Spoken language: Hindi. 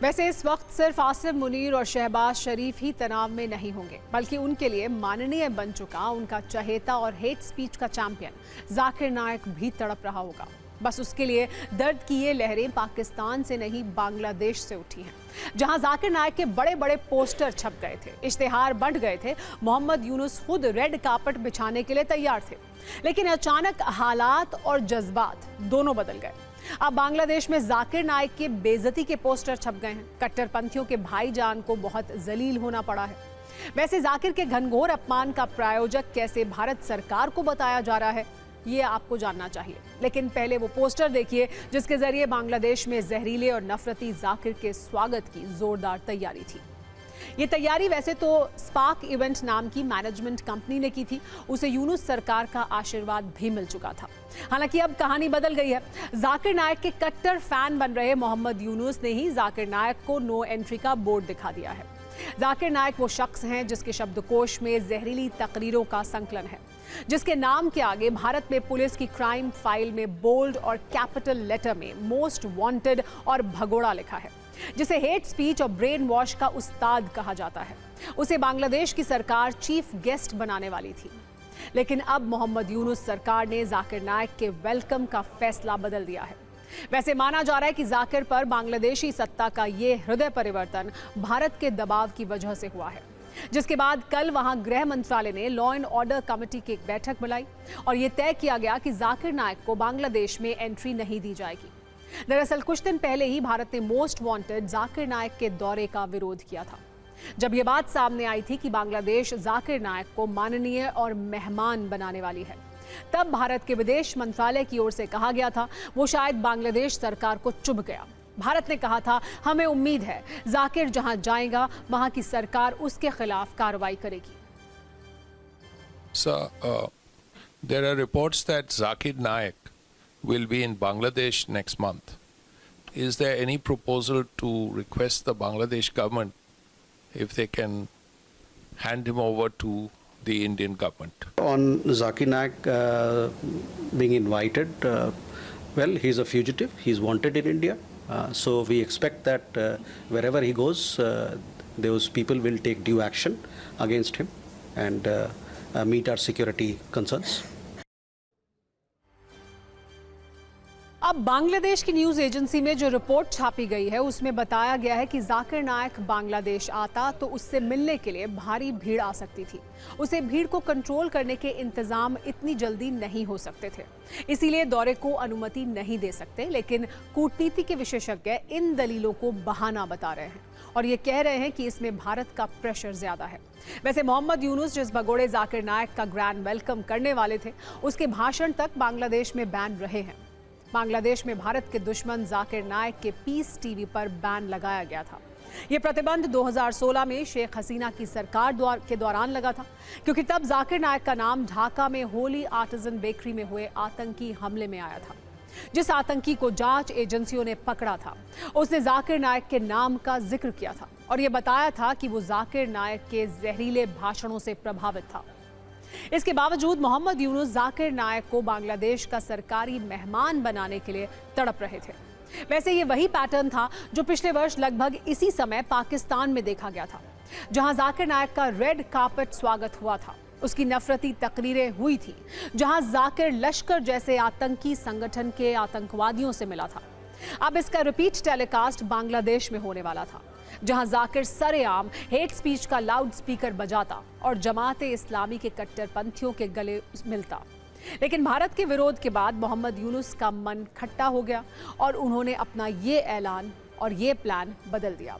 वैसे इस वक्त सिर्फ आसिम मुनीर और शहबाज शरीफ ही तनाव में नहीं होंगे, बल्कि उनके लिए माननीय बन चुका उनका चहेता और हेट स्पीच का चैंपियन जाकिर नाइक भी तड़प रहा होगा। बस उसके लिए दर्द की ये लहरें पाकिस्तान से नहीं बांग्लादेश से उठी हैं, जहां जाकिर नाइक के बड़े बड़े पोस्टर छप गए थे, इश्तेहार बंट गए थे, मोहम्मद यूनुस खुद रेड कार्पेट बिछाने के लिए तैयार थे। लेकिन अचानक हालात और जज्बात दोनों बदल गए। अब बांग्लादेश में जाकिर नाइक के बेइज्जती के पोस्टर छप गए हैं। कट्टरपंथियों के भाईजान को बहुत जलील होना पड़ा है। वैसे जाकिर के घनघोर अपमान का प्रायोजक कैसे भारत सरकार को बताया जा रहा है, ये आपको जानना चाहिए। लेकिन पहले वो पोस्टर देखिए जिसके जरिए बांग्लादेश में जहरीले और नफरती जाकिर के स्वागत की जोरदार तैयारी थी। ये तैयारी वैसे तो स्पार्क इवेंट नाम की मैनेजमेंट कंपनी ने की थी। उसे यूनुस सरकार का आशीर्वाद भी मिल चुका था। हालांकि अब कहानी बदल गई है। जाकिर नाइक के कट्टर फैन बन रहे मोहम्मद यूनुस ने ही जाकिर नाइक को नो एंट्री का बोर्ड दिखा दिया है। जाकिर नाइक वो शख्स हैं जिसके शब्दकोश में जहरीली तकरीरों का संकलन है, जिसके नाम के आगे भारत में पुलिस की क्राइम फाइल में बोल्ड और कैपिटल लेटर में मोस्ट वांटेड और भगोड़ा लिखा है, जिसे हेट स्पीच और ब्रेन वॉश का उस्ताद कहा जाता है। उसे बांग्लादेश की सरकार चीफ गेस्ट बनाने वाली थी। लेकिन अब मोहम्मद यूनुस सरकार ने जाकिर नाइक के वेलकम का फैसला बदल दिया है। वैसे माना जा रहा है कि जाकिर पर बांग्लादेशी सत्ता का ये हृदय परिवर्तन भारत के दबाव की वजह से हुआ है, जिसके बाद कल वहां गृह मंत्रालय ने लॉ एंड ऑर्डर कमेटी की एक बैठक बुलाई और यह तय किया गया कि जाकिर नाइक को बांग्लादेश में एंट्री नहीं दी जाएगी। दरअसल कुछ दिन पहले ही भारत ने मोस्ट वांटेड जाकिर नाइक के दौरे का विरोध किया था, जब यह बात सामने आई थी कि बांग्लादेश जाकिर नाइक को माननीय और मेहमान बनाने वाली है। तब भारत के विदेश मंत्रालय की ओर से कहा गया था वो शायद बांग्लादेश सरकार को चुभ गया। भारत ने कहा था हमें उम्मीद है जाकिर जहां जाएगा वहां की सरकार उसके खिलाफ कार्रवाई करेगी। There are reports that Zakir Naik will be in Bangladesh next month. Is there any proposal to request the Bangladesh government if they can hand him over to the Indian government? On Zakir Naik being invited, well, he's a fugitive. He's wanted in India. So we expect that wherever he goes, those people will take due action against him and meet our security concerns. अब बांग्लादेश की न्यूज एजेंसी में जो रिपोर्ट छापी गई है उसमें बताया गया है कि जाकिर नाइक बांग्लादेश आता तो उससे मिलने के लिए भारी भीड़ आ सकती थी। उसे भीड़ को कंट्रोल करने के इंतजाम इतनी जल्दी नहीं हो सकते थे, इसीलिए दौरे को अनुमति नहीं दे सकते। लेकिन कूटनीति के विशेषज्ञ इन दलीलों को बहाना बता रहे हैं और ये कह रहे हैं कि इसमें भारत का प्रेशर ज्यादा है। वैसे मोहम्मद यूनुस जिस भगोड़े जाकिर नाइक का ग्रैंड वेलकम करने वाले थे, उसके भाषण तक बांग्लादेश में बैन रहे हैं। बांग्लादेश में भारत के दुश्मन जाकिर नाइक के पीस टीवी पर बैन लगाया गया था। यह प्रतिबंध 2016 में शेख हसीना की सरकार के दौरान लगा था, क्योंकि तब जाकिर नाइक का नाम ढाका में होली आर्टिजन बेकरी में हुए आतंकी हमले में आया था। जिस आतंकी को जांच एजेंसियों ने पकड़ा था, उसने जाकिर नाइक के नाम का जिक्र किया था और यह बताया था कि वो जाकिर नाइक के जहरीले भाषणों से प्रभावित था। इसके बावजूद मोहम्मद यूनुस जाकिर नाइक को बांग्लादेश का सरकारी मेहमान बनाने के लिए तड़प रहे थे। वैसे ये वही पैटर्न था जो पिछले वर्ष लगभग इसी समय पाकिस्तान में देखा गया था, जहां जाकिर नाइक का रेड कार्पेट स्वागत हुआ था। उसकी नफरती तकरीरें हुई थी, जहां जाकिर लश्कर जैसे आतंकी संगठन के आतंकवादियों से मिला था। अब इसका रिपीट टेलीकास्ट बांग्लादेश में होने वाला था, जहां जाकिर सरेआम हेट स्पीच का लाउड स्पीकर बजाता और जमाते इस्लामी के कट्टरपंथियों के गले मिलता। लेकिन भारत के विरोध के बाद मोहम्मद यूनुस का मन खट्टा हो गया और उन्होंने अपना ये ऐलान और ये प्लान बदल दिया।